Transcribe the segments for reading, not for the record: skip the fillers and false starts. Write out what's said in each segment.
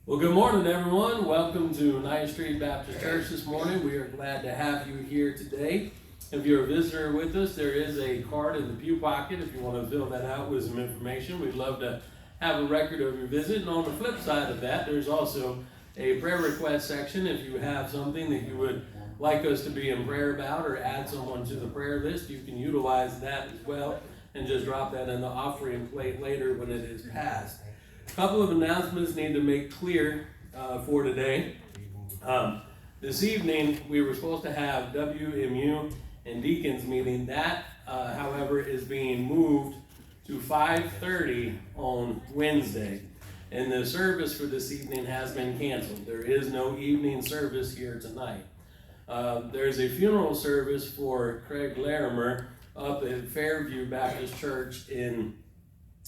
Well, good morning, everyone. Welcome to 9th Street Baptist Church this morning. We are glad to have you here today. If you're a visitor with us, there is a card in the pew pocket if you want to fill that out with some information. We'd love to have a record of your visit. And on the flip side of that, there's also a prayer request section. If you have something that you would like us to be in prayer about or add someone to the prayer list, you can utilize that as well and just drop that in the offering plate later when it is passed. A couple of announcements need to make clear for today. This evening, we were supposed to have WMU and Deacons meeting. That, however, is being moved to 5:30 on Wednesday. And the service for this evening has been canceled. There is no evening service here tonight. There's a funeral service for Craig Larimer up at Fairview Baptist Church in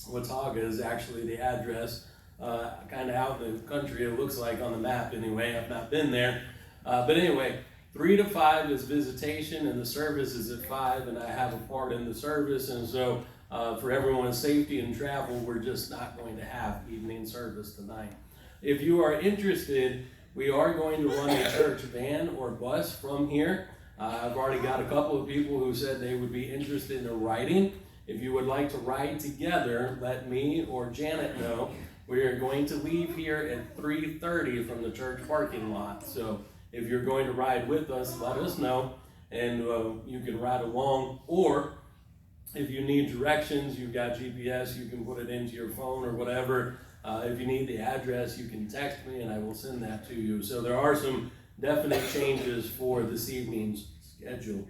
Watauga is actually the address, kind of out in the country, it looks like on the map anyway. I've not been there. But anyway, 3 to 5 is visitation, and the service is at 5, and I have a part in the service. And so for everyone's safety and travel, we're just not going to have evening service tonight. If you are interested, we are going to run a church van or bus from here. I've already got a couple of people who said they would be interested in riding. If you would like to ride together, let me or Janet know. We are going to leave here at 3:30 from the church parking lot. So if you're going to ride with us, let us know, and you can ride along. Or if you need directions, you've got GPS, you can put it into your phone or whatever. If you need the address, you can text me and I will send that to you. So there are some definite changes for this evening's schedule.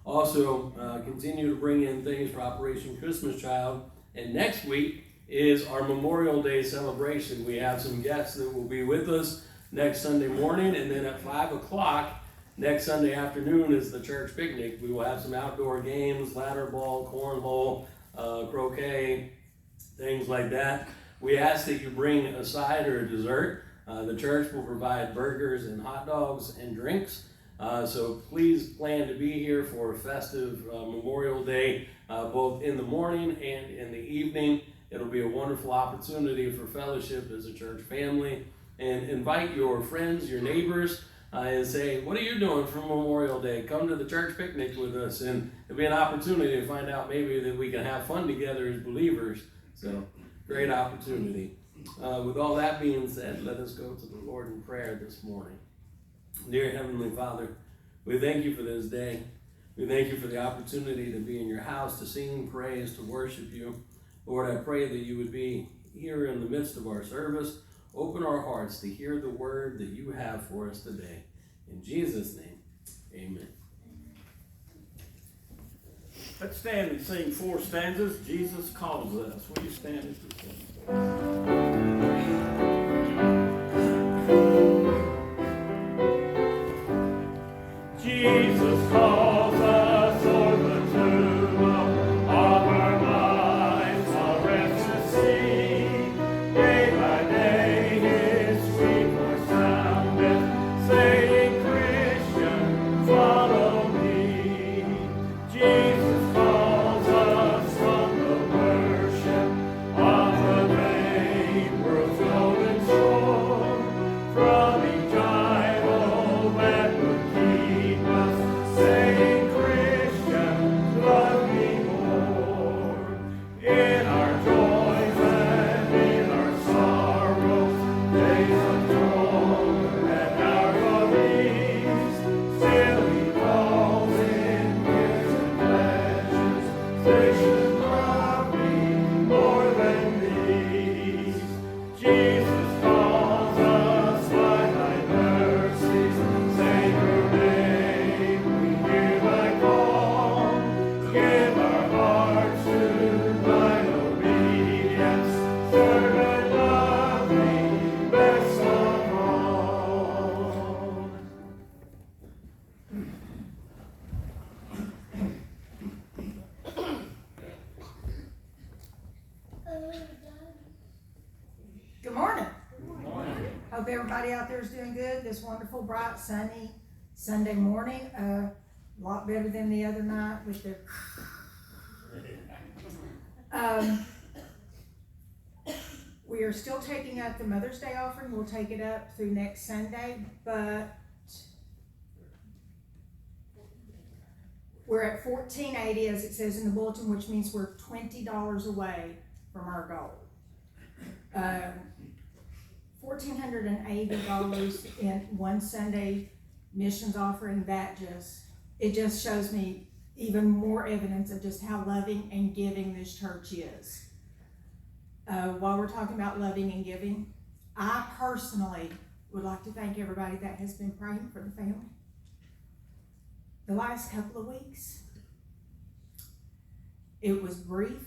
Also, continue to bring in things for Operation Christmas Child. And next week is our Memorial Day celebration. We have some guests that will be with us next Sunday morning. And then at 5 o'clock next Sunday afternoon is the church picnic. We will have some outdoor games, ladder ball, cornhole, croquet, things like that. We ask that you bring a side or a dessert. The church will provide burgers and hot dogs and drinks. So please plan to be here for a festive Memorial Day, both in the morning and in the evening. It'll be a wonderful opportunity for fellowship as a church family. And invite your friends, your neighbors, and say, what are you doing for Memorial Day? Come to the church picnic with us. And it'll be an opportunity to find out maybe that we can have fun together as believers. So great opportunity. With all that being said, let us go to the Lord in prayer this morning. Dear Heavenly Father, we thank you for this day. We thank you for the opportunity to be in your house, to sing praise, to worship you. Lord, I pray that you would be here in the midst of our service. Open our hearts to hear the word that you have for us today. In Jesus' name, amen. Let's stand and sing 4 stanzas. Jesus calls us. Will you stand as we sing? Jesus calls us o'er the tomb of our minds, our rest to see. Day by day his sweet voice soundeth, saying, Christian, follow me. Jesus calls us from the worship of the vain world's golden shore, from each idol that would keep us, saying, Christian, love me more. In our joys and in our sorrows, days of joy and hours of ease, still he calls in gifts and pleasures, station love me more than these. Jesus calls us by thy mercies, sacred name, we hear thy call. Give our hearts to thine obedience, serve and love thee best of all. Good morning. Hope everybody out there is doing good this wonderful, bright, sunny Sunday morning. A lot better than the other night with the. We are still taking up the Mother's Day offering. We'll take it up through next Sunday, but we're at $14.80 as it says in the bulletin, which means we're $20 away from our goal. $1,480 in one Sunday missions offering. It just shows me even more evidence of just how loving and giving this church is. While we're talking about loving and giving, I personally would like to thank everybody that has been praying for the family the last couple of weeks. It was brief,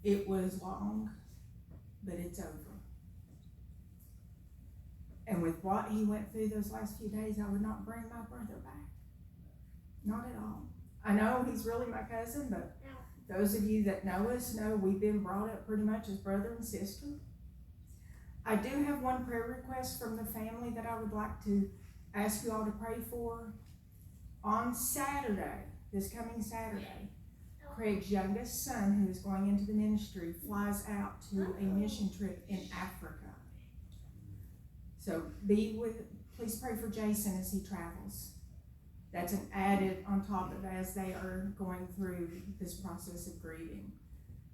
it was long, but it's over. And with what he went through those last few days, I would not bring my brother back. Not at all. I know he's really my cousin, but those of you that know us know we've been brought up pretty much as brother and sister. I do have one prayer request from the family that I would like to ask you all to pray for. On Saturday, this coming Saturday, Craig's youngest son, who is going into the ministry, flies out to a mission trip in Africa. So please pray for Jason as he travels. That's an added on top of as they are going through this process of grieving.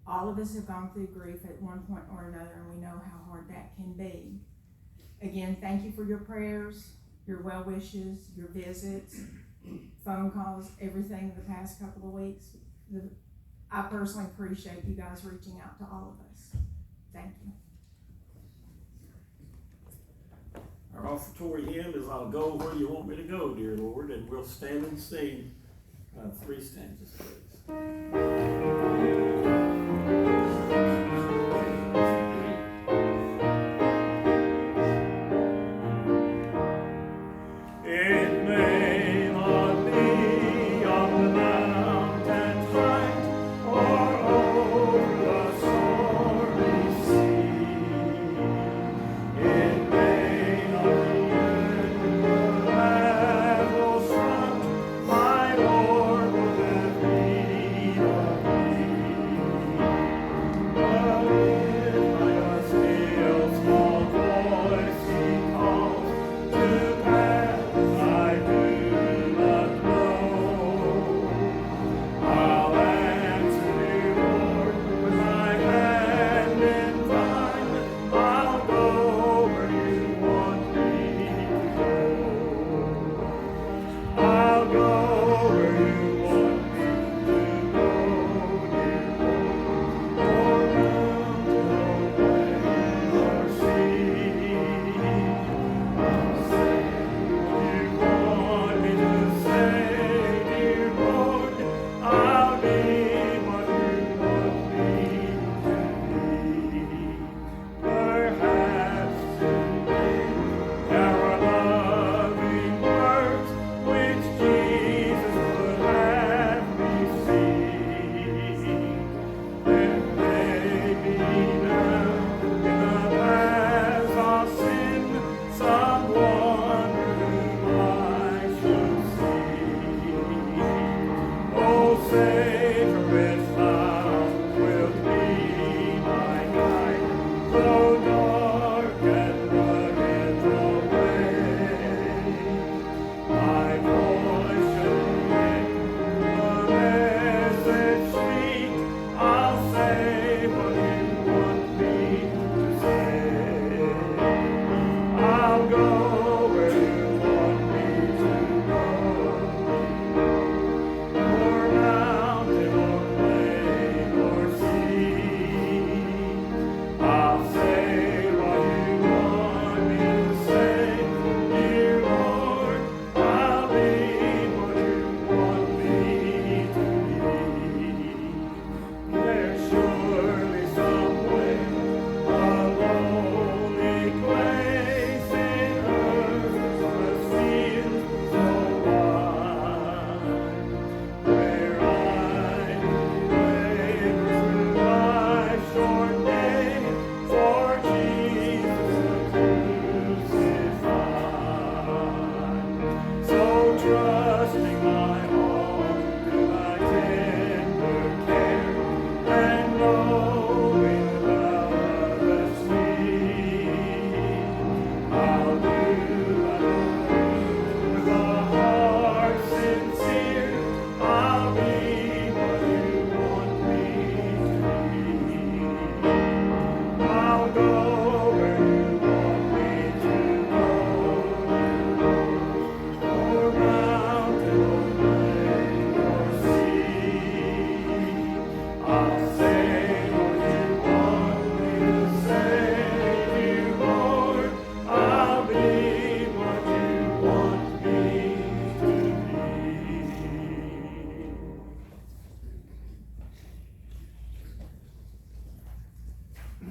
All of us have gone through grief at one point or another, and we know how hard that can be. Again, thank you for your prayers, your well wishes, your visits, phone calls, everything the past couple of weeks. I personally appreciate you guys reaching out to all of us. Thank you. Our offertory hymn is "I'll Go Where You Want Me to Go, Dear Lord," and we'll stand and sing 3 stanzas, please. Knowing thou dost see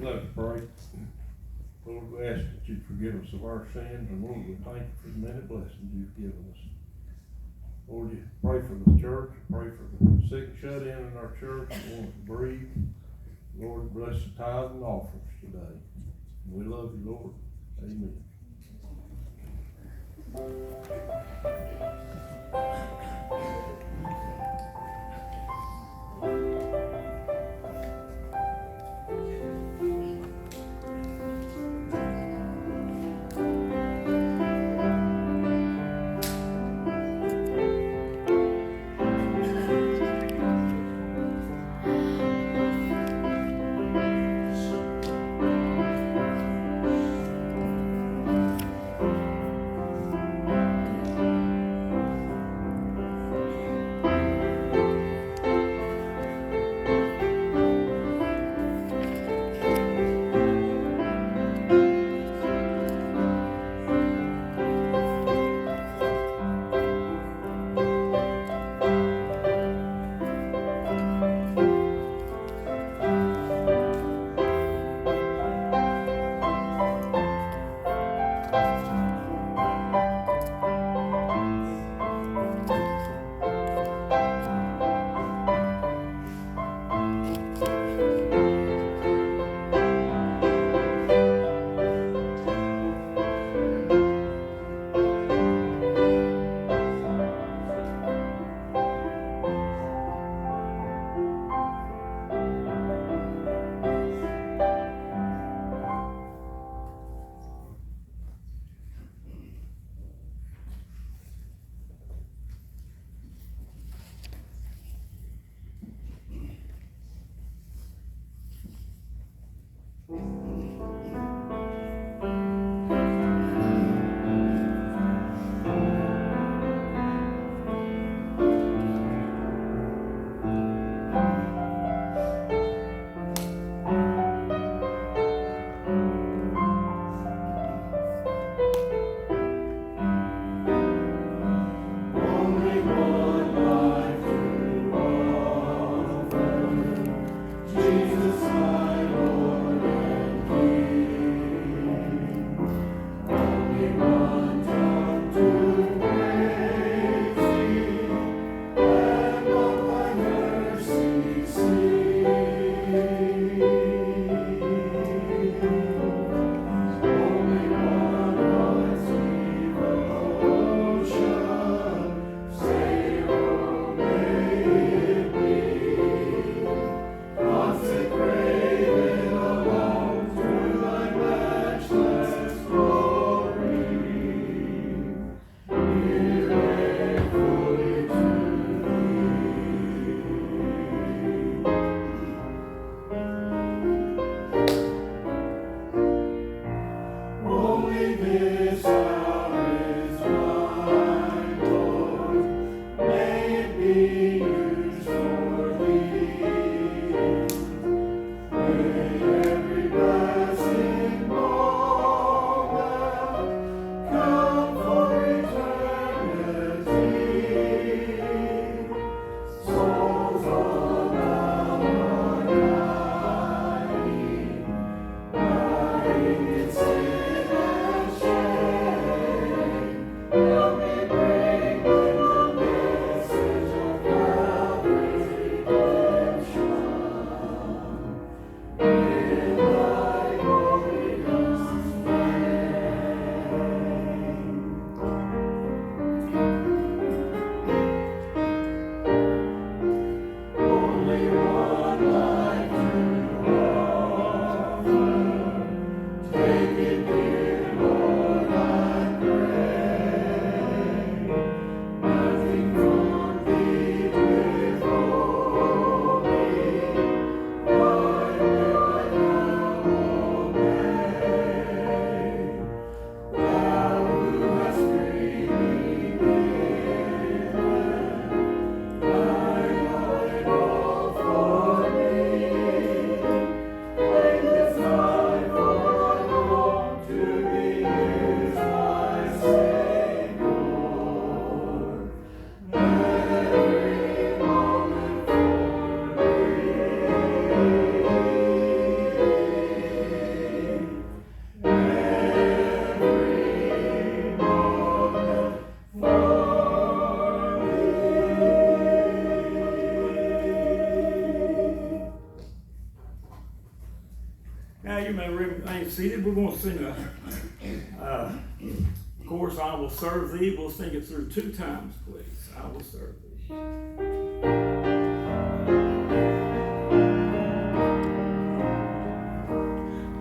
Let's pray. Lord, we ask that you forgive us of our sins, and Lord, we thank you for the many blessings you've given us. Lord, you pray for the church, pray for the sick shut in our church, and want to breathe. Lord, bless the tithe and offerings today. We love you, Lord. Amen. seated. We're gonna sing a chorus, I Will Serve Thee. We'll sing it through 2 times, please. I will serve thee.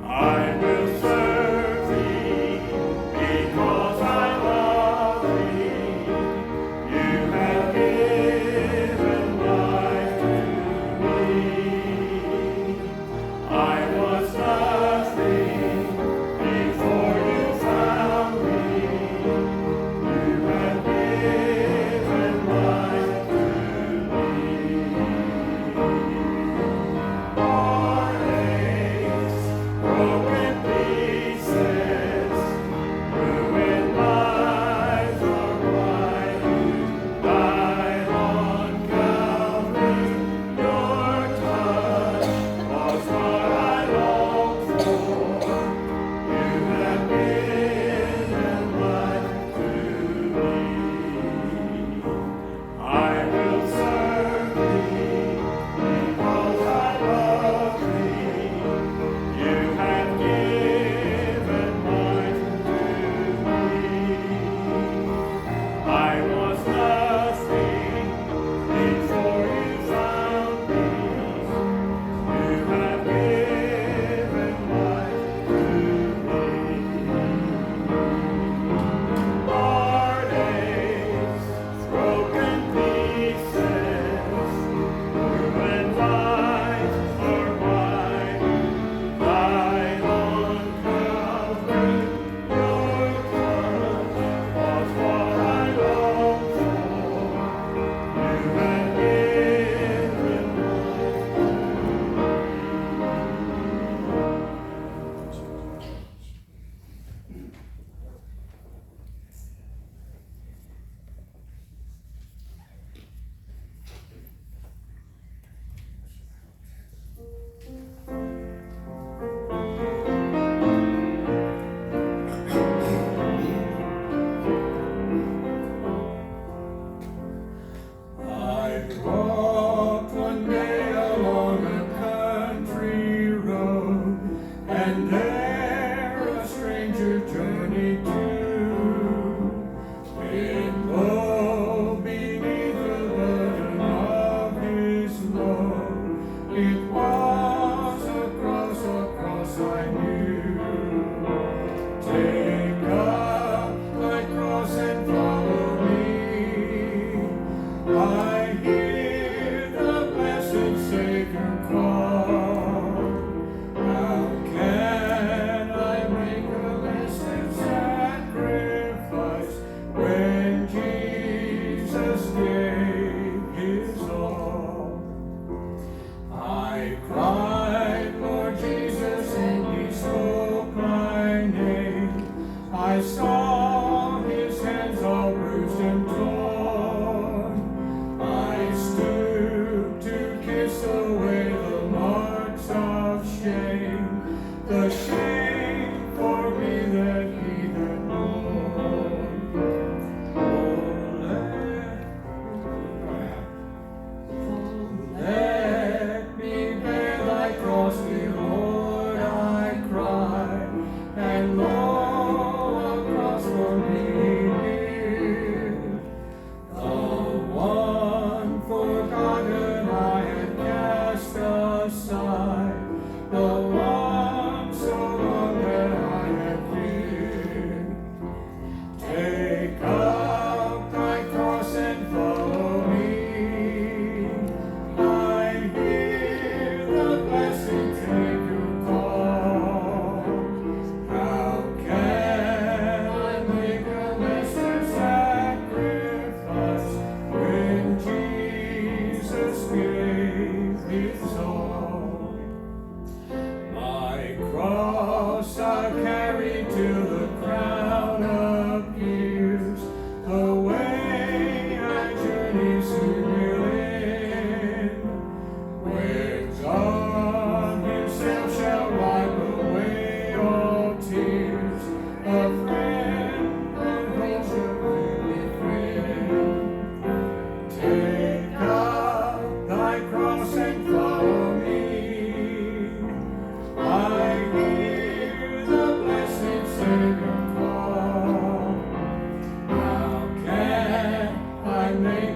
I will serve thee because I love thee. You have given life to me. I was nothing before you found me. You have given life to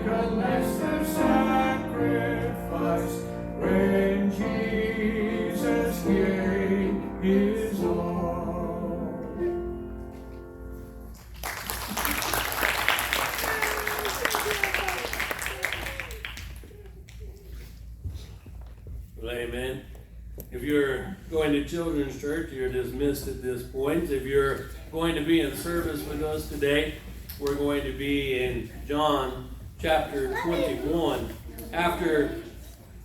a lesser sacrifice when Jesus gave his all. Well, amen. If you're going to children's church, you're dismissed at this point. If you're going to be in service with us today, we're going to be in John chapter 21. After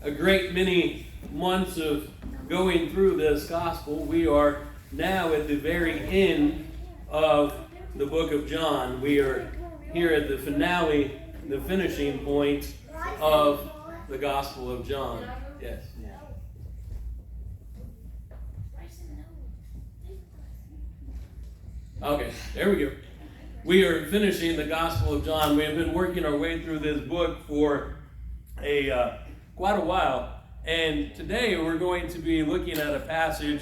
a great many months of going through this gospel, we are now at the very end of the book of John. We are here at the finale, the finishing point of the Gospel of John. Yes. Okay, there we go. We are finishing the Gospel of John. We have been working our way through this book for quite a while, and today we're going to be looking at a passage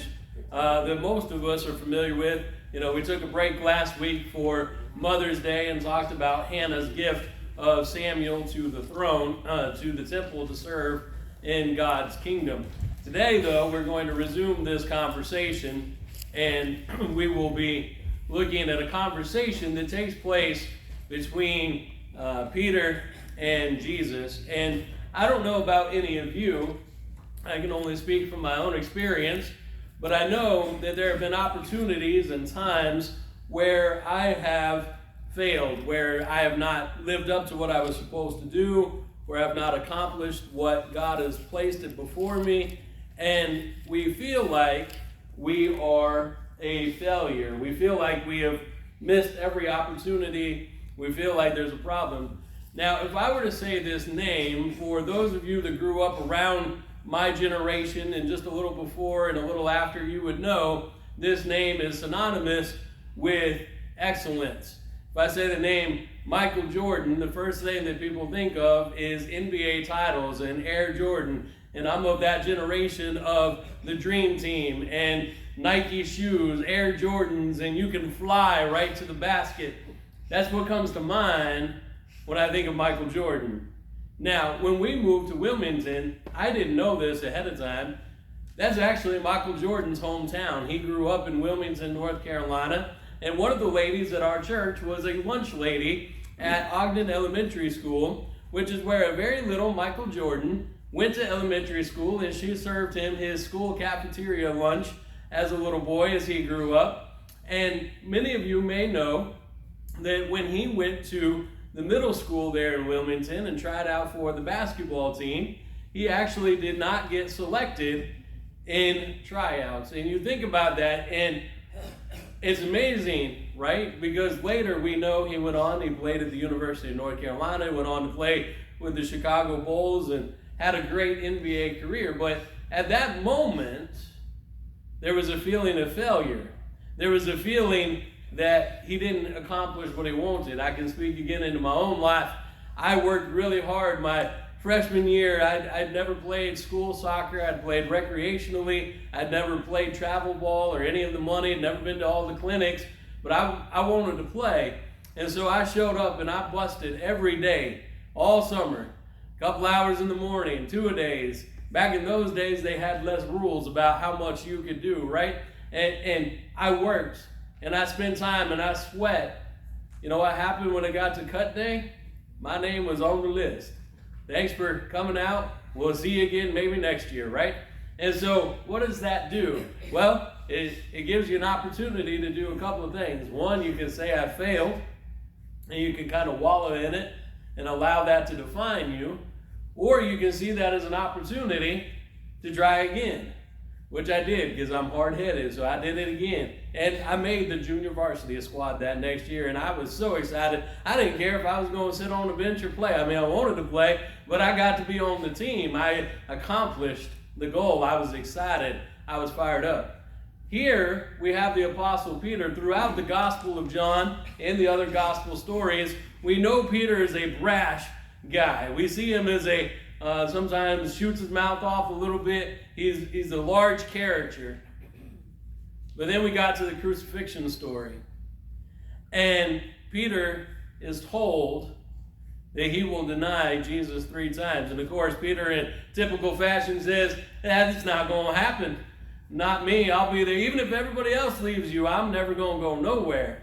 that most of us are familiar with. You know, we took a break last week for Mother's Day and talked about Hannah's gift of Samuel to the throne, to the temple to serve in God's kingdom. Today, though, we're going to resume this conversation, and we will be looking at a conversation that takes place between Peter and Jesus. And I don't know about any of you. I can only speak from my own experience, but I know that there have been opportunities and times where I have failed, where I have not lived up to what I was supposed to do, where I have not accomplished what God has placed it before me, and we feel like we are a failure. We feel like we have missed every opportunity. We feel like there's a problem. Now, if I were to say this name, for those of you that grew up around my generation and just a little before and a little after, you would know this name is synonymous with excellence. If I say the name Michael Jordan, the first thing that people think of is NBA titles and Air Jordan. And I'm of that generation of the Dream Team and Nike shoes, Air Jordans, and you can fly right to the basket. That's what comes to mind when I think of Michael Jordan. Now, when we moved to Wilmington, I didn't know this ahead of time. That's actually Michael Jordan's hometown. He grew up in Wilmington, North Carolina, and one of the ladies at our church was a lunch lady at Ogden Elementary School, which is where a very little Michael Jordan went to elementary school, and she served him his school cafeteria lunch as a little boy as he grew up. And many of you may know that when he went to the middle school there in Wilmington and tried out for the basketball team, he actually did not get selected in tryouts. And you think about that, and it's amazing, right? Because later we know he went on, he played at the University of North Carolina, went on to play with the Chicago Bulls and had a great NBA career. But at that moment, there was a feeling of failure. There was a feeling that he didn't accomplish what he wanted. I can speak again into my own life. I worked really hard my freshman year. I'd never played school soccer. I'd played recreationally. I'd never played travel ball or any of the money. I'd never been to all the clinics. But I wanted to play. And so I showed up and I busted every day, all summer. A couple hours in the morning, 2-a-days. Back in those days, they had less rules about how much you could do, right? And I worked, and I spent time, and I sweat. You know what happened when it got to cut day? My name was on the list. Thanks for coming out. We'll see you again maybe next year, right? And so what does that do? Well, it gives you an opportunity to do a couple of things. One, you can say I failed, and you can kind of wallow in it and allow that to define you. Or you can see that as an opportunity to try again, which I did because I'm hard-headed, so I did it again. And I made the junior varsity squad that next year, and I was so excited. I didn't care if I was going to sit on the bench or play. I mean, I wanted to play, but I got to be on the team. I accomplished the goal. I was excited. I was fired up. Here we have the Apostle Peter. Throughout the Gospel of John and the other Gospel stories, we know Peter is a brash guy. We see him as a sometimes shoots his mouth off a little bit. He's a large character. But then we got to the crucifixion story. And Peter is told that he will deny Jesus 3 times. And of course, Peter in typical fashion says, that's not going to happen. Not me, I'll be there. Even if everybody else leaves you, I'm never going to go nowhere.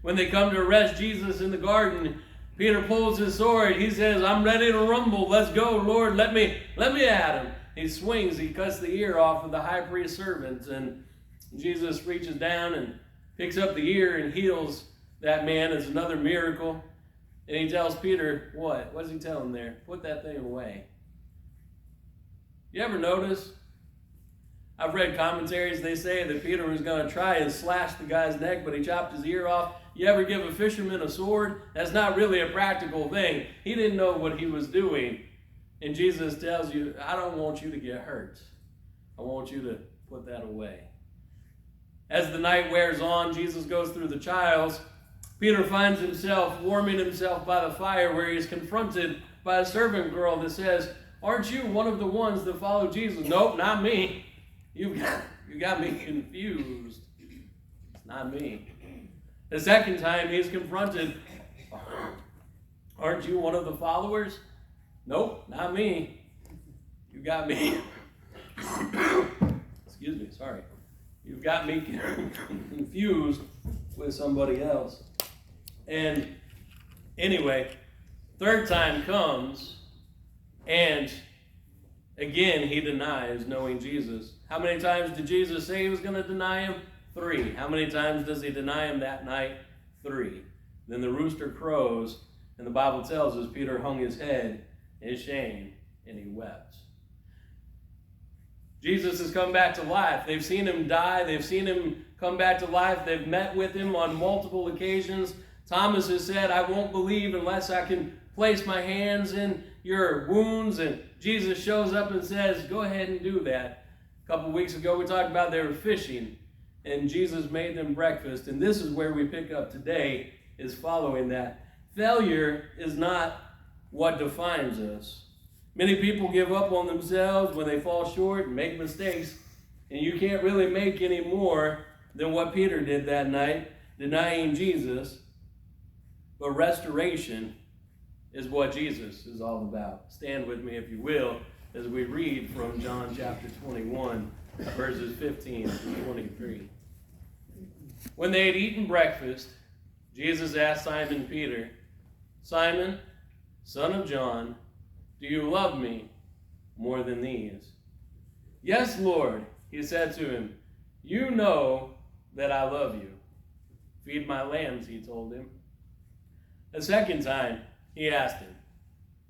When they come to arrest Jesus in the garden, Peter pulls his sword. He says, I'm ready to rumble. Let's go, Lord. Let me at him. He swings. He cuts the ear off of the high priest's servant. And Jesus reaches down and picks up the ear and heals that man. It's another miracle. And he tells Peter, what? What does he tell him there? Put that thing away. You ever notice? I've read commentaries. They say that Peter was going to try and slash the guy's neck, but he chopped his ear off. You ever give a fisherman a sword? That's not really a practical thing. He didn't know what he was doing. And Jesus tells you, I don't want you to get hurt. I want you to put that away. As the night wears on, Jesus goes through the trials. Peter finds himself warming himself by the fire, where he is confronted by a servant girl that says, aren't you one of the ones that follow Jesus? Nope, not me. You got me confused. It's not me. The second time he's confronted, aren't you one of the followers? Nope, not me. You got me. Excuse me, sorry. You've got me confused with somebody else. And anyway, third time comes, and again he denies knowing Jesus. How many times did Jesus say he was going to deny him? 3. How many times does he deny him that night? 3. Then the rooster crows, and the Bible tells us Peter hung his head in shame, and he wept. Jesus has come back to life. They've seen him die. They've seen him come back to life. They've met with him on multiple occasions. Thomas has said, I won't believe unless I can place my hands in your wounds. And Jesus shows up and says, go ahead and do that. A couple weeks ago, we talked about they were fishing, and Jesus made them breakfast. And this is where we pick up today, is following that. Failure is not what defines us. Many people give up on themselves when they fall short and make mistakes, and you can't really make any more than what Peter did that night, denying Jesus. But restoration is what Jesus is all about. Stand with me, if you will, as we read from John chapter 21, verses 15 through 23. When they had eaten breakfast, Jesus asked Simon Peter, Simon, son of John, do you love me more than these? Yes, Lord, he said to him, you know that I love you. Feed my lambs, he told him. A second time, he asked him,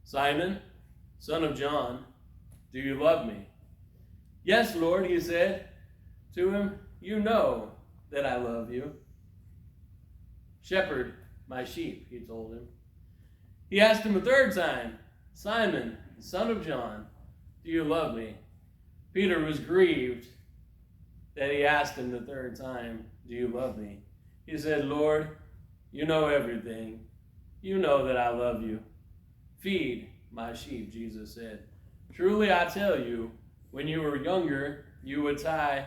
Simon, son of John, do you love me? Yes, Lord, he said to him, you know that I love you. Shepherd my sheep, he told him. He asked him a third time, Simon, son of John, do you love me? Peter was grieved that he asked him the third time, do you love me? He said, Lord, you know everything. You know that I love you. Feed my sheep, Jesus said. Truly I tell you, when you were younger, you would tie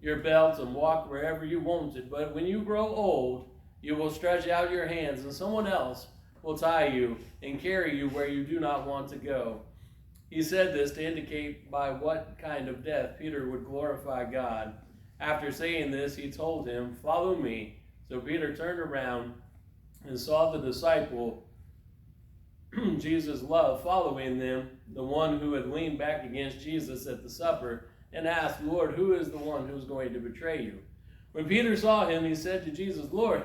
your belt and walk wherever you wanted. But when you grow old, you will stretch out your hands, and someone else will tie you and carry you where you do not want to go. He said this to indicate by what kind of death Peter would glorify God. After saying this, he told him, follow me. So Peter turned around and saw the disciple Jesus loved following them, the one who had leaned back against Jesus at the supper, and asked, Lord, who is the one who's going to betray you? When Peter saw him, he said to Jesus, Lord,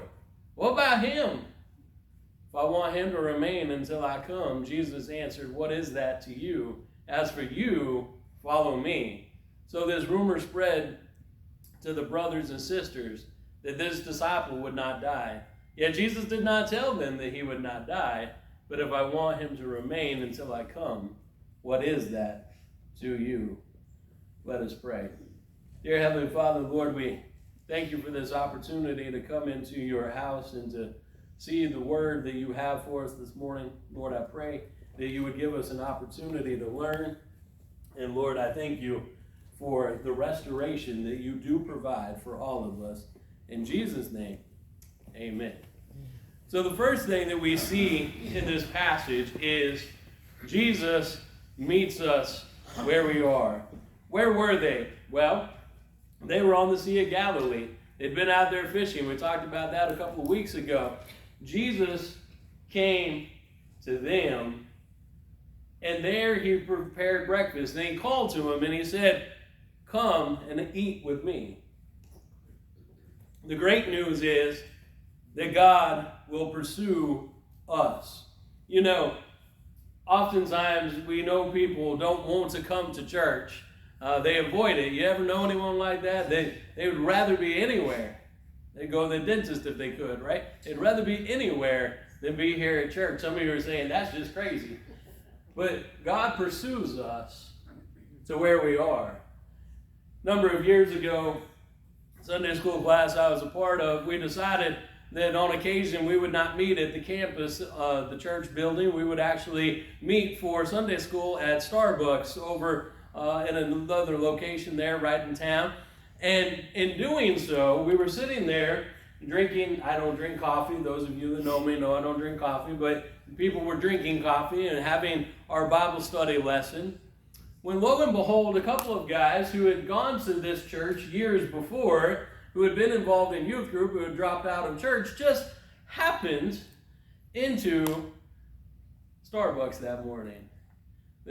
what about him? If I want him to remain until I come, Jesus answered, what is that to you? As for you, follow me. So this rumor spread to the brothers and sisters that this disciple would not die. Yet Jesus did not tell them that he would not die, but if I want him to remain until I come, what is that to you? Let us pray. Dear Heavenly Father, Lord, we thank you for this opportunity to come into your house and to see the word that you have for us this morning. Lord, I pray that you would give us an opportunity to learn. And Lord, I thank you for the restoration that you do provide for all of us. In Jesus' name, amen. So the first thing that we see in this passage is Jesus meets us where we are. Where were they? Well, they were on the Sea of Galilee. They'd been out there fishing. We talked about that a couple of weeks ago. Jesus came to them, and there he prepared breakfast. And he called to him and he said, "Come and eat with me." The great news is that God will pursue us. You know, oftentimes we know people don't want to come to church. They avoid it. You ever know anyone like that? They would rather be anywhere. They'd go to the dentist if they could, right? They'd rather be anywhere than be here at church. Some of you are saying, that's just crazy. But God pursues us to where we are. A number of years ago, Sunday school class I was a part of, we decided that on occasion we would not meet at the campus, the church building. We would actually meet for Sunday school at Starbucks over in another location there right in town. And in doing so, we were sitting there drinking. I don't drink coffee. Those of you that know me know I don't drink coffee, but people were drinking coffee and having our Bible study lesson. When lo and behold, a couple of guys who had gone to this church years before, who had been involved in youth group, who had dropped out of church, just happened into Starbucks that morning.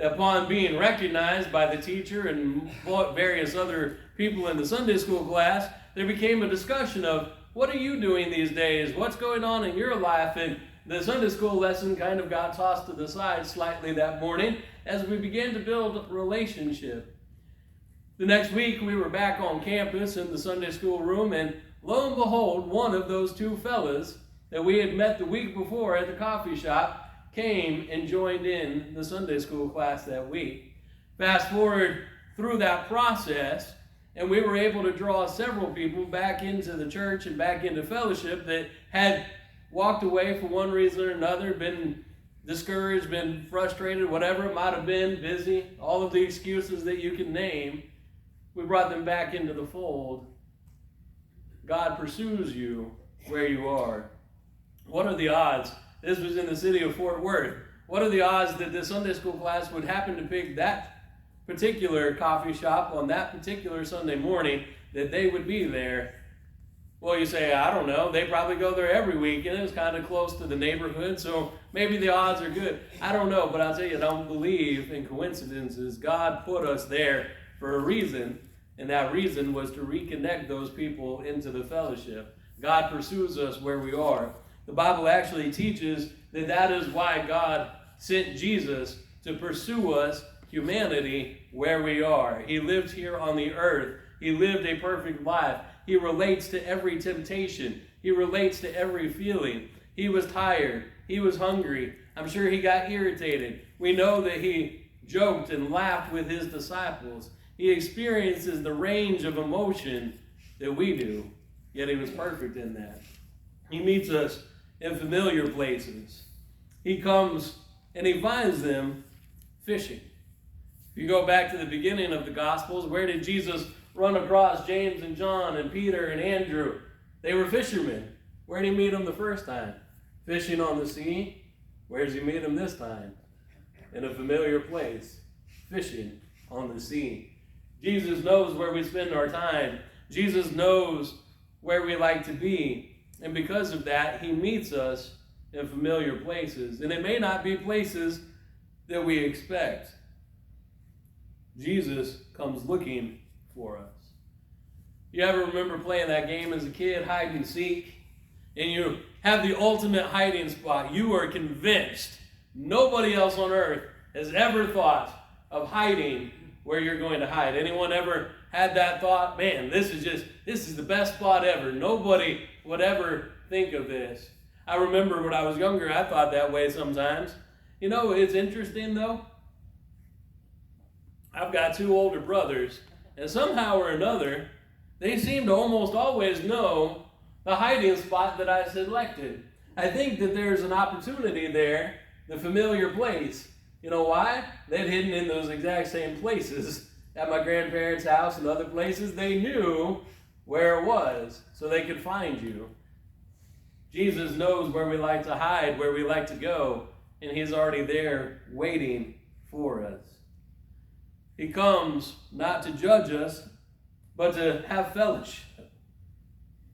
Upon being recognized by the teacher and various other people in the Sunday school class, there became a discussion of, what are you doing these days? What's going on in your life? And the Sunday school lesson kind of got tossed to the side slightly that morning as we began to build a relationship. The next week, we were back on campus in the Sunday school room, and lo and behold, one of those two fellas that we had met the week before at the coffee shop came and joined in the Sunday school class that week. Fast forward through that process, and we were able to draw several people back into the church and back into fellowship that had walked away for one reason or another, been discouraged, been frustrated, whatever it might have been, busy, all of the excuses that you can name. We brought them back into the fold. God pursues you where you are. What are the odds? This was in the city of Fort Worth. What are the odds that the Sunday school class would happen to pick that particular coffee shop on that particular Sunday morning, that they would be there? Well, you say, I don't know. They probably go there every week, and it's kind of close to the neighborhood, so maybe the odds are good. I don't know, but I'll tell you, I don't believe in coincidences. God put us there for a reason, and that reason was to reconnect those people into the fellowship. God pursues us where we are. The Bible actually teaches that that is why God sent Jesus to pursue us, humanity, where we are. He lived here on the earth. He lived a perfect life. He relates to every temptation. He relates to every feeling. He was tired. He was hungry. I'm sure he got irritated. We know that he joked and laughed with his disciples. He experiences the range of emotion that we do, yet he was perfect in that. He meets us in familiar places. He comes and he finds them fishing. If you go back to the beginning of the Gospels, where did Jesus run across James and John and Peter and Andrew? They were fishermen. Where did he meet them the first time? Fishing on the sea. Where does he meet them this time? In a familiar place, fishing on the sea. Jesus knows where we spend our time. Jesus knows where we like to be. And because of that, he meets us in familiar places. And it may not be places that we expect. Jesus comes looking for us. You ever remember playing that game as a kid, hide and seek? And you have the ultimate hiding spot. You are convinced nobody else on earth has ever thought of hiding where you're going to hide. Anyone ever had that thought? Man, this is the best spot ever. Nobody would ever think of this. I remember when I was younger, I thought that way sometimes. You know, it's interesting though. I've got two older brothers, and somehow or another, they seem to almost always know the hiding spot that I selected. I think that there's an opportunity there, the familiar place. You know why? They'd hidden in those exact same places at my grandparents' house and other places. They knew where it was, so they could find you. Jesus knows where we like to hide, where we like to go, and he's already there waiting for us. He comes not to judge us, but to have fellowship.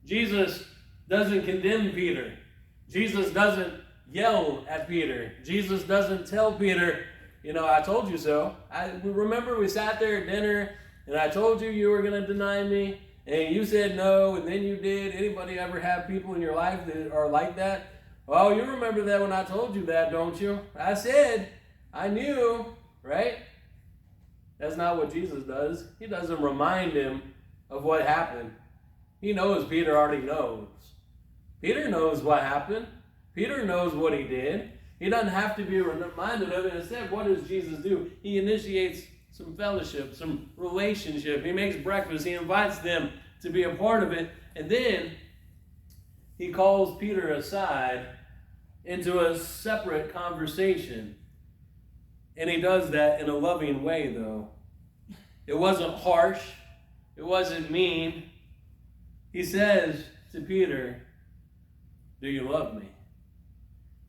Jesus doesn't condemn Peter. Jesus doesn't yell at Peter. Jesus doesn't tell Peter, I told you so. Remember we sat there at dinner and I told you were going to deny me and you said no and then you did. Anybody ever have people in your life that are like that? Oh, you remember that when I told you that, don't you? I said, I knew, right? That's not what Jesus does. He doesn't remind him of what happened. He knows Peter already knows. Peter knows what happened. Peter knows what he did. He doesn't have to be reminded of it. Instead, what does Jesus do? He initiates some fellowship, some relationship. He makes breakfast. He invites them to be a part of it. And then he calls Peter aside into a separate conversation. And he does that in a loving way, though. It wasn't harsh. It wasn't mean. He says to Peter, do you love me?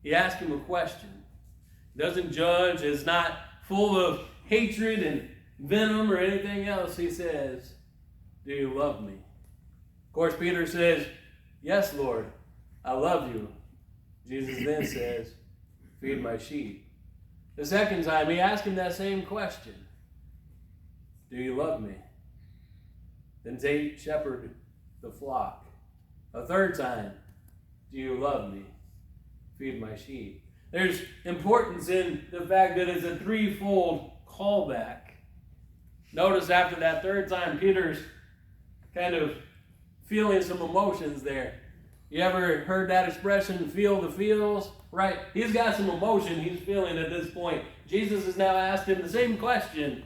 He asks him a question. He doesn't judge. It's not full of hatred and venom or anything else. He says, do you love me? Of course, Peter says, yes, Lord, I love you. Jesus then says, feed my sheep. The second time, he asked him that same question. Do you love me? Then take shepherd the flock. A third time, do you love me? Feed my sheep. There's importance in the fact that it's a threefold callback. Notice after that third time, Peter's kind of feeling some emotions there. You ever heard that expression, feel the feels? Right? He's got some emotion he's feeling at this point. Jesus has now asked him the same question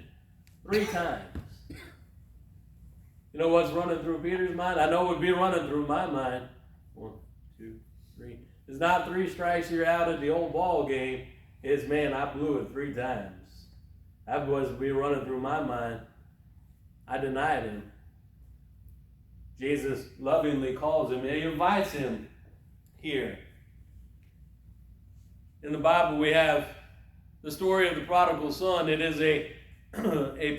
3 times. You know what's running through Peter's mind? I know it would be running through my mind. 1, 2, 3. It's not 3 strikes, you're out at the old ball game. It's, man, I blew it 3 times. That would be running through my mind. I denied him. Jesus lovingly calls him and he invites him here. In the Bible, we have the story of the prodigal son. It is a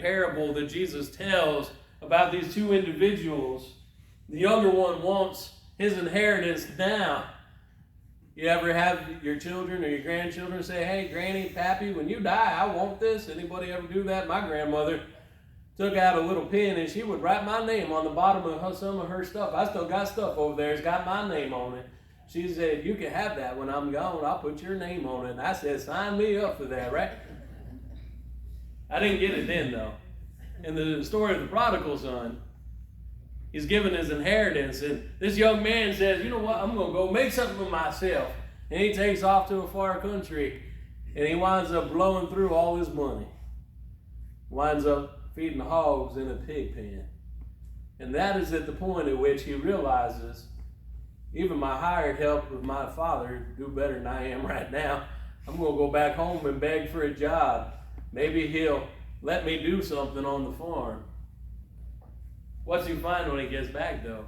parable that Jesus tells about these 2 individuals. The younger one wants his inheritance now. You ever have your children or your grandchildren say, hey, Granny, Pappy, when you die, I want this? Anybody ever do that? My grandmother took out a little pen and she would write my name on the bottom of some of her stuff. I still got stuff over there. It's got my name on it. She said, you can have that when I'm gone. I'll put your name on it. And I said, sign me up for that, right? I didn't get it then, though. In the story of the prodigal son, he's given his inheritance. And this young man says, you know what? I'm going to go make something for myself. And he takes off to a far country. And he winds up blowing through all his money. Winds up feeding hogs in a pig pen. And that is at the point at which he realizes, even my hired help with my father do better than I am right now. I'm going to go back home and beg for a job. Maybe he'll let me do something on the farm. What's he find when he gets back, though?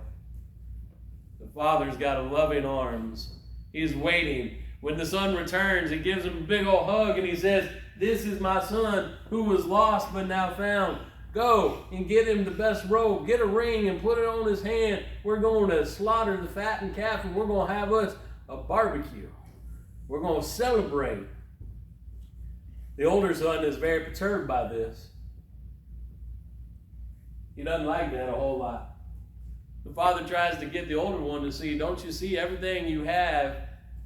The father's got loving arms. He's waiting. When the son returns, he gives him a big old hug and he says, this is my son who was lost but now found. Go and get him the best robe. Get a ring and put it on his hand. We're going to slaughter the fattened calf and we're going to have us a barbecue. We're going to celebrate. The older son is very perturbed by this. He doesn't like that a whole lot. The father tries to get the older one to see, don't you see, everything you have,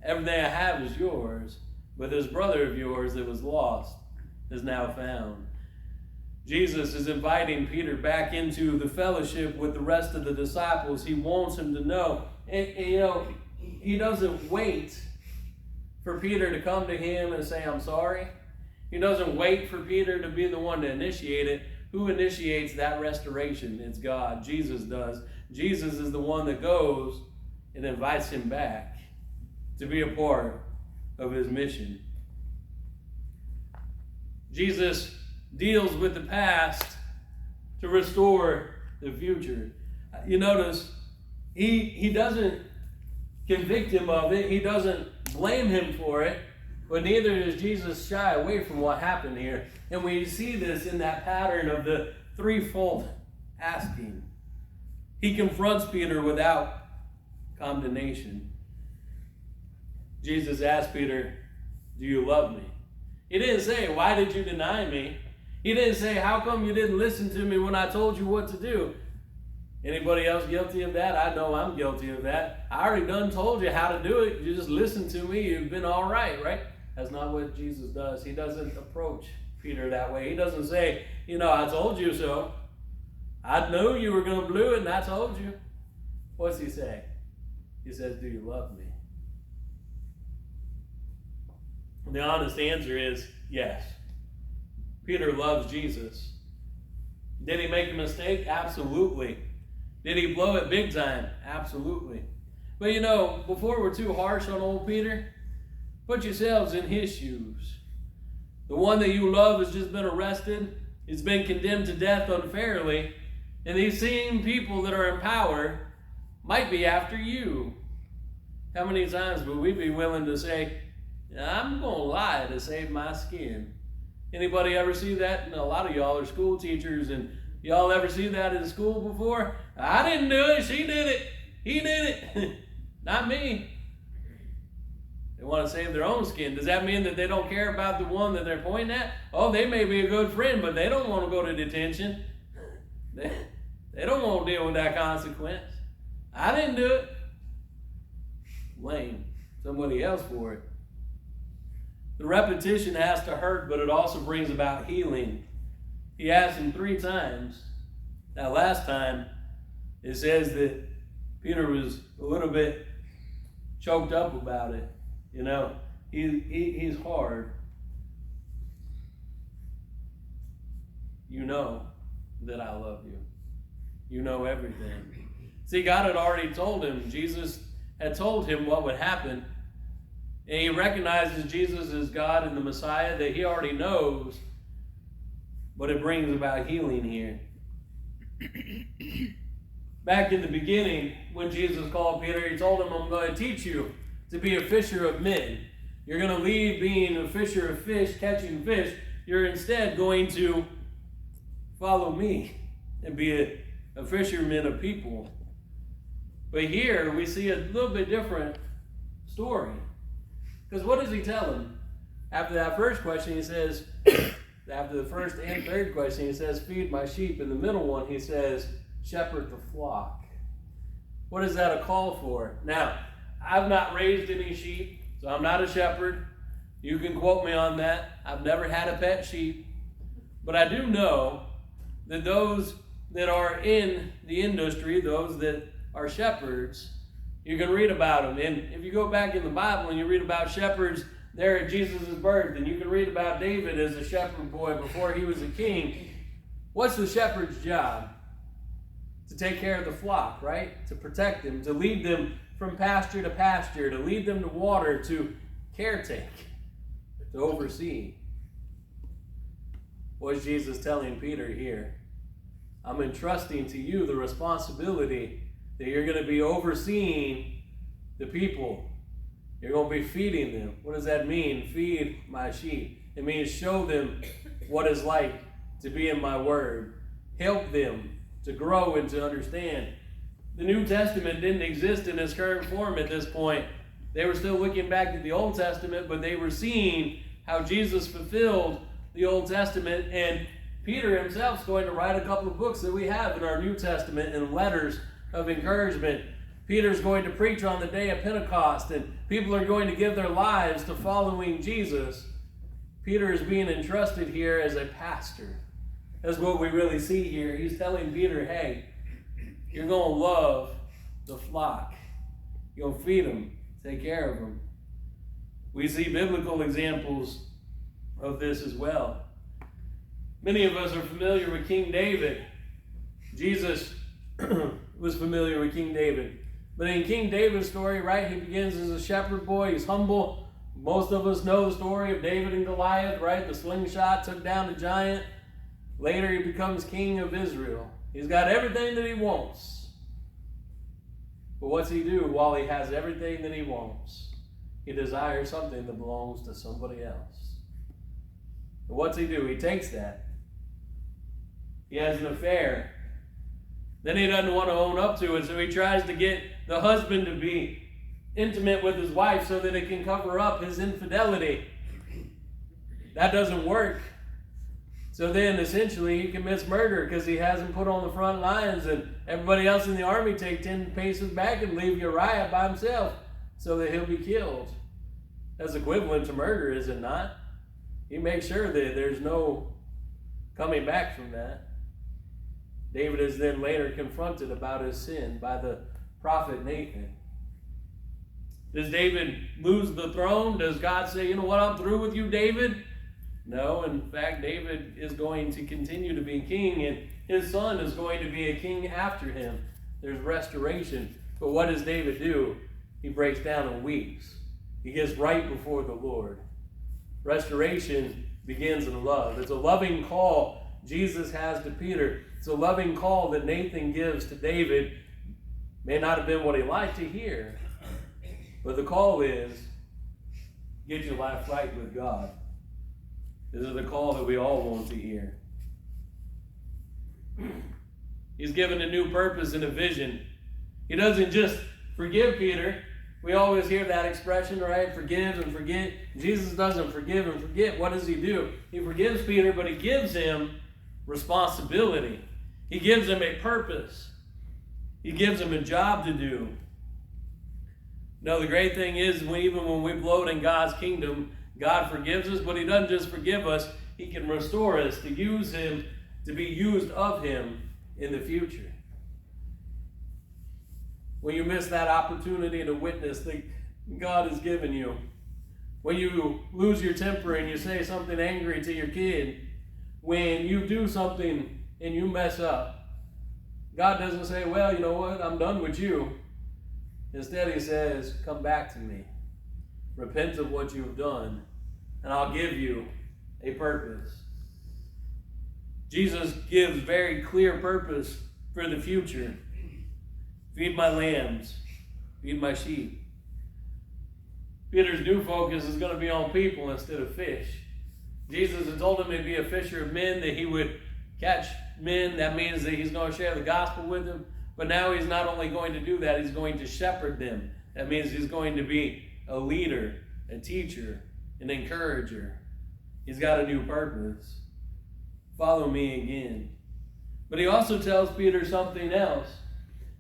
everything I have is yours. But this brother of yours that was lost is now found. Jesus is inviting Peter back into the fellowship with the rest of the disciples. He wants him to know. And he doesn't wait for Peter to come to him and say, I'm sorry. He doesn't wait for Peter to be the one to initiate it. Who initiates that restoration? It's God. Jesus does. Jesus is the one that goes and invites him back to be a part of his mission. Jesus deals with the past to restore the future. You notice, he doesn't convict him of it. He doesn't blame him for it. But neither does Jesus shy away from what happened here. And we see this in that pattern of the threefold asking. He confronts Peter without condemnation. Jesus asked Peter, do you love me? He didn't say, why did you deny me? He didn't say, how come you didn't listen to me when I told you what to do? Anybody else guilty of that? I know I'm guilty of that. I already done told you how to do it. You just listen to me. You've been all right, right? That's not what Jesus does. He doesn't approach Peter that way. He doesn't say, I told you so. I knew you were going to blow it, and I told you. What's he say? He says, do you love me? And the honest answer is yes. Peter loves Jesus. Did he make a mistake? Absolutely. Did he blow it big time? Absolutely. But before we're too harsh on old Peter, put yourselves in his shoes. The one that you love has just been arrested. He's been condemned to death unfairly. And these same people that are in power might be after you. How many times would we be willing to say, I'm going to lie to save my skin? Anybody ever see that? And a lot of y'all are school teachers, and y'all ever see that in school before? I didn't do it. She did it. He did it. Not me. They want to save their own skin. Does that mean that they don't care about the one that they're pointing at? Oh, they may be a good friend, but they don't want to go to detention. They don't want to deal with that consequence. I didn't do it. Blame somebody else for it. The repetition has to hurt, but it also brings about healing. He asked him 3 times. That last time, it says that Peter was a little bit choked up about it. He's hard. You know that I love you. You know everything. See, God had already told him. Jesus had told him what would happen. And he recognizes Jesus as God and the Messiah that he already knows. But it brings about healing here. Back in the beginning, when Jesus called Peter, he told him, I'm going to teach you to be a fisher of men. You're going to leave being a fisher of fish, catching fish. You're instead going to follow me and be a fisherman of people. But here we see a little bit different story. Because what does he tell him? After that first question, he says, after the first and third question, he says, feed my sheep. In the middle one, he says, shepherd the flock. What is that a call for? Now, I've not raised any sheep, so I'm not a shepherd. You can quote me on that. I've never had a pet sheep. But I do know that those that are in the industry, those that are shepherds, you can read about them. And if you go back in the Bible and you read about shepherds there at Jesus' birth, and you can read about David as a shepherd boy before he was a king. What's the shepherd's job? To take care of the flock, right? To protect them, to lead them from pasture to pasture, to lead them to water, to caretake, to oversee. What's Jesus telling Peter here? I'm entrusting to you the responsibility that you're going to be overseeing the people. You're going to be feeding them. What does that mean? Feed my sheep. It means show them what it's like to be in my word. Help them to grow and to understand. The New Testament didn't exist in its current form at this point. They were still looking back at the Old Testament, but they were seeing how Jesus fulfilled the Old Testament. And Peter himself is going to write a couple of books that we have in our New Testament and letters of encouragement. Peter's going to preach on the day of Pentecost, and people are going to give their lives to following Jesus. Peter is being entrusted here as a pastor. That's what we really see here. He's telling Peter, hey, you're going to love the flock. You're going to feed them, take care of them. We see biblical examples of this as well. Many of us are familiar with King David. Jesus was familiar with King David. But in King David's story, right, he begins as a shepherd boy. He's humble. Most of us know the story of David and Goliath, right? The slingshot took down the giant. Later, he becomes king of Israel. He's got everything that he wants. But what's he do while he has everything that he wants? He desires something that belongs to somebody else. And what's he do? He takes that. He has an affair. Then he doesn't want to own up to it, so he tries to get the husband to be intimate with his wife so that it can cover up his infidelity. That doesn't work. So then essentially he commits murder because he hasn't put on the front lines, and everybody else in the army take 10 paces back and leave Uriah by himself so that he'll be killed. That's equivalent to murder, is it not? He makes sure that there's no coming back from that. David is then later confronted about his sin by the prophet Nathan. Does David lose the throne? Does God say, you know what, I'm through with you, David? No, in fact, David is going to continue to be king, and his son is going to be a king after him. There's restoration. But what does David do? He breaks down and weeps. He gets right before the Lord. Restoration begins in love. It's a loving call Jesus has to Peter. It's a loving call that Nathan gives to David. May not have been what he liked to hear, but the call is, get your life right with God. This is the call that we all want to hear. He's given a new purpose and a vision. He doesn't just forgive Peter. We always hear that expression, right? Forgive and forget. Jesus doesn't forgive and forget. What does he do? He forgives Peter, but he gives him responsibility. He gives him a purpose. He gives him a job to do. No, the great thing is, even when we bloat in God's kingdom, God forgives us, but he doesn't just forgive us. He can restore us, to use him, to be used of him in the future. When you miss that opportunity to witness that God has given you, when you lose your temper and you say something angry to your kid, when you do something and you mess up, God doesn't say, well, you know what, I'm done with you. Instead, he says, come back to me. Repent of what you've done, and I'll give you a purpose. Jesus gives very clear purpose for the future. Feed my lambs. Feed my sheep. Peter's new focus is going to be on people instead of fish. Jesus had told him to be a fisher of men, that he would catch men. That means that he's going to share the gospel with them. But now he's not only going to do that, he's going to shepherd them. That means he's going to be a leader, a teacher, an encourager. He's got a new purpose. Follow me again. But he also tells Peter something else.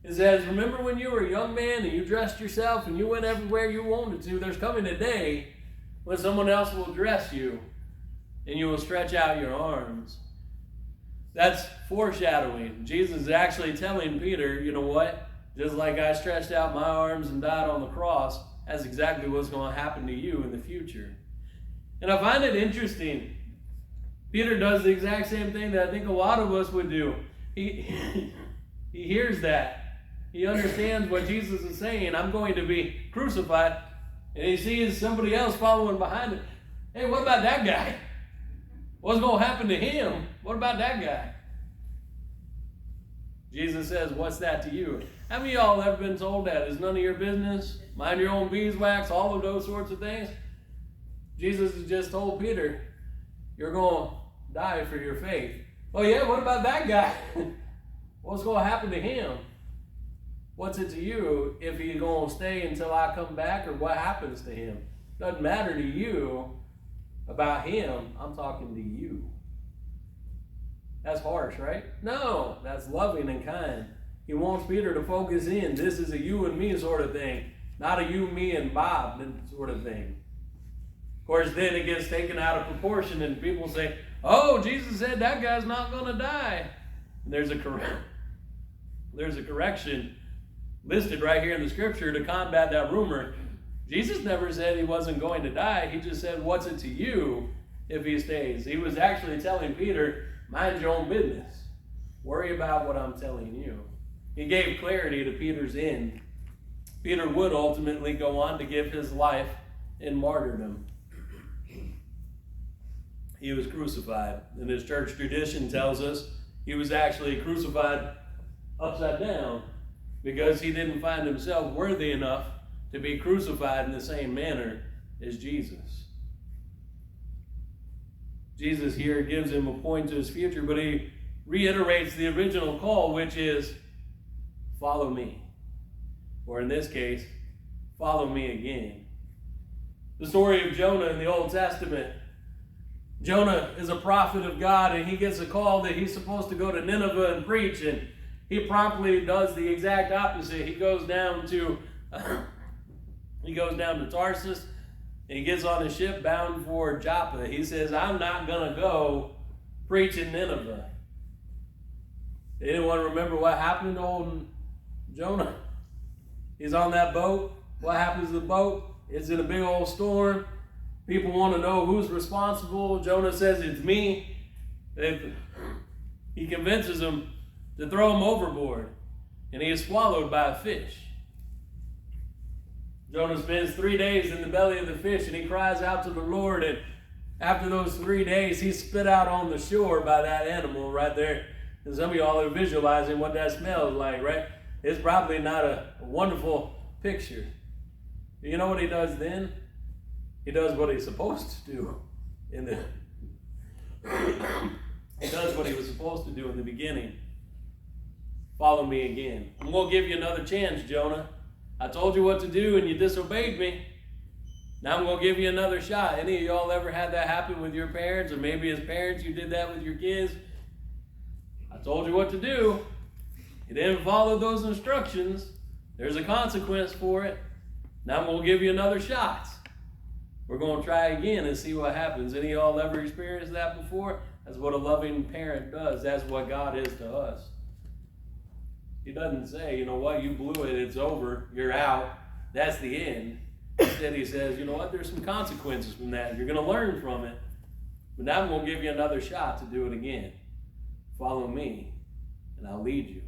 He says, remember when you were a young man and you dressed yourself and you went everywhere you wanted to? There's coming a day when someone else will dress you and you will stretch out your arms. That's foreshadowing. Jesus is actually telling Peter, you know what? Just like I stretched out my arms and died on the cross, that's exactly what's going to happen to you in the future. And I find it interesting. Peter does the exact same thing that I think a lot of us would do. He hears that. He understands what Jesus is saying. I'm going to be crucified. And he sees somebody else following behind him. Hey, what about that guy? What's going to happen to him? What about that guy? Jesus says, what's that to you? How many of y'all ever been told that? It's none of your business. Mind your own beeswax, all of those sorts of things. Jesus has just told Peter, you're going to die for your faith. Oh yeah, what about that guy? What's going to happen to him? What's it to you if he's going to stay until I come back, or what happens to him? Doesn't matter to you about him. I'm talking to you. That's harsh, right? No, that's loving and kind. He wants Peter to focus in. This is a you and me sort of thing, not a you, me, and Bob sort of thing. Of course, then it gets taken out of proportion and people say, oh, Jesus said that guy's not going to die. And there's a correction listed right here in the scripture to combat that rumor. Jesus never said he wasn't going to die. He just said, what's it to you if he stays? He was actually telling Peter, mind your own business. Worry about what I'm telling you. He gave clarity to Peter's end. Peter would ultimately go on to give his life in martyrdom. He was crucified. And his church tradition tells us he was actually crucified upside down. because he didn't find himself worthy enough to be crucified in the same manner as Jesus. Jesus here gives him a point to his future, but he reiterates the original call, which is, follow me. Or in this case, follow me again. The story of Jonah in the Old Testament. Jonah is a prophet of God, and he gets a call that he's supposed to go to Nineveh and preach, and he promptly does the exact opposite. He goes down to Tarsus, and he gets on a ship bound for Joppa. He says, I'm not going to go preach in Nineveh. Anyone remember what happened to old Jonah? He's on that boat. What happens to the boat? It's in a big old storm. People want to know who's responsible. Jonah says, it's me. He convinces them to throw him overboard, and he is swallowed by a fish. Jonah spends 3 days in the belly of the fish, and he cries out to the Lord, and after those 3 days, he's spit out on the shore by that animal right there. And some of y'all are visualizing what that smells like, right? It's probably not a wonderful picture. You know what he does then? He does what he's supposed to do he does what he was supposed to do in the beginning. Follow me again. I'm going to give you another chance, Jonah. I told you what to do and you disobeyed me. Now I'm going to give you another shot. Any of y'all ever had that happen with your parents? Or maybe as parents you did that with your kids? I told you what to do. You didn't follow those instructions. There's a consequence for it. Now I'm going to give you another shot. We're going to try again and see what happens. Any of y'all ever experienced that before? That's what a loving parent does. That's what God is to us. He doesn't say, you know what, you blew it, it's over, you're out, that's the end. Instead he says, you know what, there's some consequences from that. You're going to learn from it. But now I'm going to give you another shot to do it again. Follow me, and I'll lead you.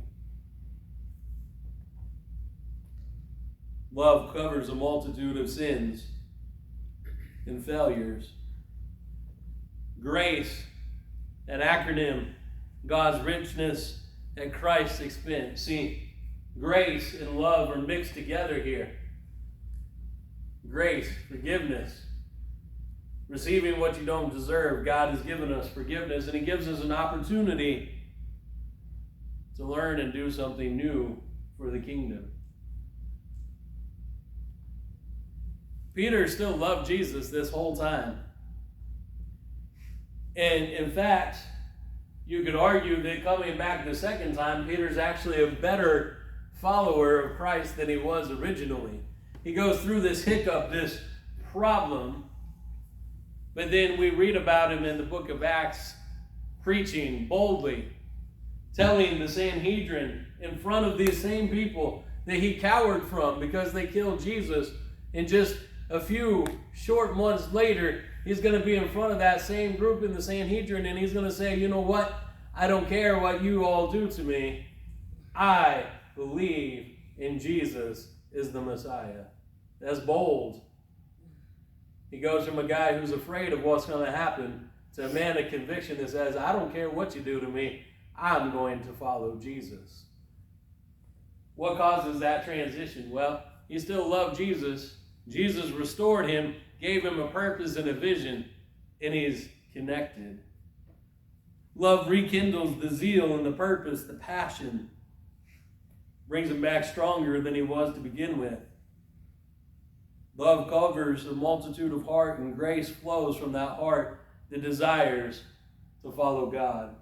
Love covers a multitude of sins and failures. Grace, an acronym, God's richness at Christ's expense. See, grace and love are mixed together here. Grace, forgiveness, receiving what you don't deserve. God has given us forgiveness, and he gives us an opportunity to learn and do something new for the kingdom. Peter still loved Jesus this whole time. And in fact, you could argue that coming back the second time, Peter's actually a better follower of Christ than he was originally. He goes through this hiccup, this problem, but then we read about him in the book of Acts, preaching boldly, telling the Sanhedrin in front of these same people that he cowered from because they killed Jesus. And just a few short months later, he's going to be in front of that same group in the Sanhedrin, and he's going to say, you know what? I don't care what you all do to me. I believe in Jesus is the Messiah. That's bold. He goes from a guy who's afraid of what's going to happen to a man of conviction that says, I don't care what you do to me. I'm going to follow Jesus. What causes that transition? Well, he still loved Jesus. Jesus restored him, gave him a purpose and a vision, and he's connected. Love rekindles the zeal and the purpose, the passion, brings him back stronger than he was to begin with. Love covers a multitude of heart, and grace flows from that heart that desires to follow God.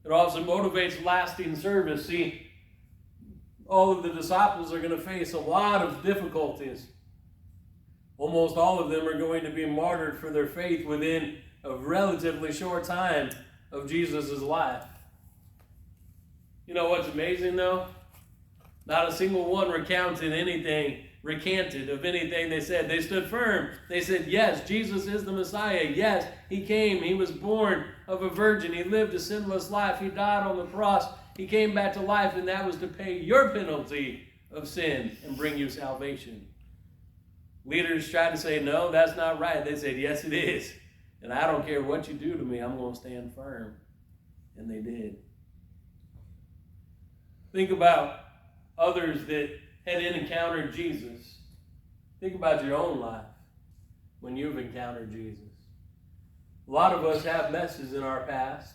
It also motivates lasting service. See, all of the disciples are going to face a lot of difficulties. Almost all of them are going to be martyred for their faith within a relatively short time of Jesus' life. You know what's amazing though? Not a single one recanted of anything they said. They stood firm. They said, yes, Jesus is the Messiah. Yes, he came. He was born of a virgin. He lived a sinless life. He died on the cross. He came back to life, and that was to pay your penalty of sin and bring you salvation. Leaders tried to say, no, that's not right. They said, yes, it is. And I don't care what you do to me. I'm going to stand firm. And they did. Think about others that had encountered Jesus. Think about your own life when you've encountered Jesus. A lot of us have messes in our past,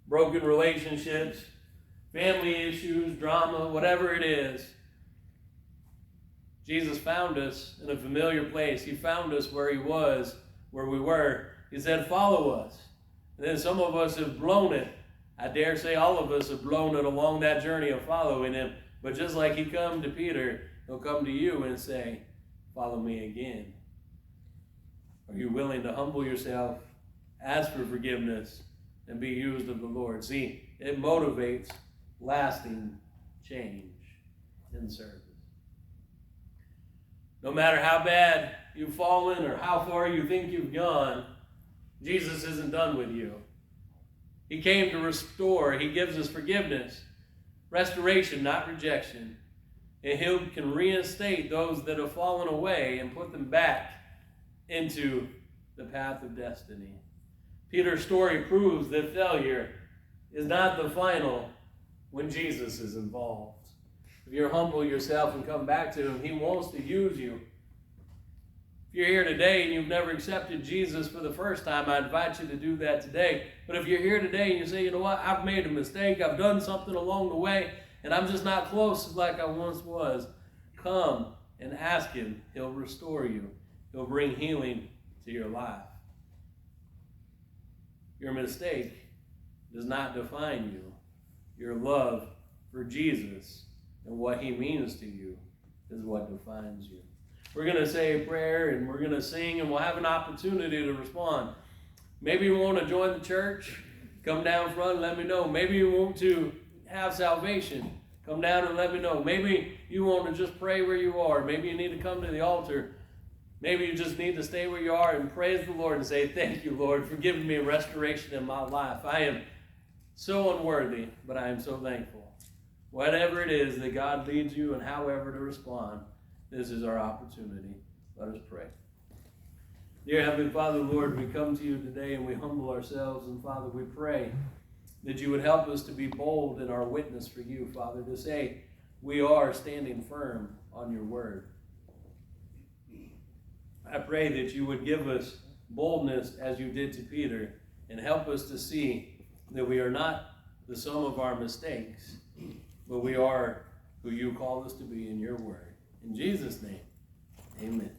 broken relationships, family issues, drama, whatever it is. Jesus found us in a familiar place. He found us where he was, where we were. He said, follow us. And then some of us have blown it. I dare say all of us have blown it along that journey of following him. But just like he come to Peter, he'll come to you and say, follow me again. Are you willing to humble yourself, ask for forgiveness, and be used of the Lord? See, it motivates lasting change in service. No matter how bad you've fallen or how far you think you've gone, Jesus isn't done with you. He came to restore. He gives us forgiveness, restoration, not rejection. And he can reinstate those that have fallen away and put them back into the path of destiny. Peter's story proves that failure is not the final when Jesus is involved. If you humble yourself and come back to him, he wants to use you. If you're here today and you've never accepted Jesus for the first time, I invite you to do that today. But if you're here today and you say, you know what, I've made a mistake, I've done something along the way, and I'm just not close like I once was, come and ask him. He'll restore you. He'll bring healing to your life. Your mistake does not define you. Your love for Jesus and what he means to you is what defines you. We're going to say a prayer and we're going to sing and we'll have an opportunity to respond. Maybe you want to join the church, come down front and let me know. Maybe you want to have salvation, come down and let me know. Maybe you want to just pray where you are. Maybe you need to come to the altar. Maybe you just need to stay where you are and praise the Lord and say, thank you, Lord, for giving me a restoration in my life. I am so unworthy, but I am so thankful. Whatever it is that God leads you and however to respond, this is our opportunity. Let us pray. Dear Heavenly Father, Lord, we come to you today and we humble ourselves. And Father, we pray that you would help us to be bold in our witness for you, Father, to say we are standing firm on your word. I pray that you would give us boldness as you did to Peter and help us to see that we are not the sum of our mistakes, but we are who you called us to be in your word. In Jesus' name, amen.